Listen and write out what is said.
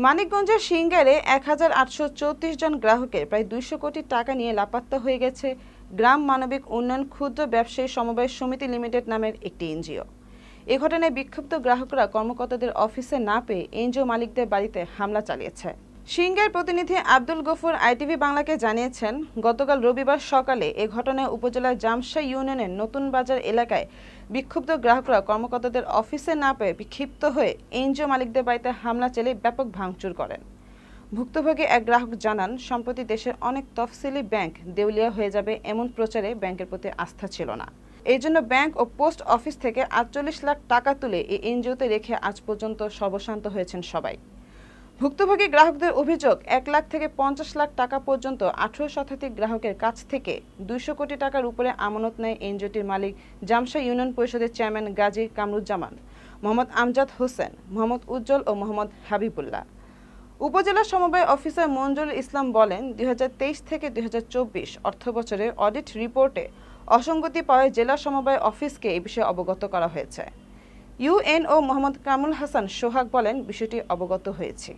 মানিকগঞ্জের সিংগারে ১,৮৩৪ জন গ্রাহকের প্রায় ২০০ কোটি টাকা নিয়ে লাপাত্তা হয়ে গেছে গ্রাম মানবিক উন্নয়ন ক্ষুদ্র ব্যবসায়ী সমবায় সমিতি লিমিটেড নামের একটি এনজিও। এ ঘটনায় বিক্ষুব্ধ গ্রাহকরা কর্মকর্তাদের অফিসে না পেয়ে এনজিও মালিকদের বাড়িতে হামলা চালিয়েছে। সিংগার প্রতিনিধি আব্দুল গফুর আইটিভি বাংলাকে জানিয়েছেন, গতকাল রবিবার সকালে এ ঘটনায় উপজেলার জামশা ইউনিয়নের নতুন বাজার এলাকায় বিক্ষুব্ধ গ্রাহকরা কর্মকর্তাদের অফিসে না পেয়ে বিক্ষিপ্ত হয়ে এনজিও মালিকদের বাড়িতে হামলা চালিয়ে ব্যাপক ভাঙচুর করেন। ভুক্তভোগী এক গ্রাহক জানান, সম্প্রতি দেশের অনেক তফসিলি ব্যাংক দেউলিয়া হয়ে যাবে এমন প্রচারে ব্যাংকের প্রতি আস্থা ছিল না। এই জন্য ব্যাংক ও পোস্ট অফিস থেকে ৪৮ লাখ টাকা তুলে এই এনজিওতে রেখে আজ পর্যন্ত সর্বশান্ত হয়েছেন সবাই। ভুক্তভোগী গ্রাহকদের অভিযোগ, ১ লাখ থেকে ৫০ লাখ টাকা পর্যন্ত ১৮ শতাধিক গ্রাহকের কাছ থেকে ২০০ কোটি টাকার উপরে আমানত নেয় এনজিওটির মালিক জামশা ইউনিয়ন পরিষদের চেয়ারম্যান গাজী কামরুজ্জামান, মোহাম্মদ আমজাদ হোসেন, মোহাম্মদ উজ্জ্বল ও মোহাম্মদ হাবিবুল্লাহ। উপজেলা সমবায় অফিসার মঞ্জুরুল ইসলাম বলেন, ২০২৩ থেকে ২০২৪ অর্থবছরের অডিট রিপোর্টে অসঙ্গতি পাওয়ায় জেলা সমবায় অফিসকে এ বিষয়ে অবগত করা হয়েছে। ইউএনও মোহাম্মদ কামরুল হাসান সোহাগ বলেন, বিষয়টি অবগত হয়েছি।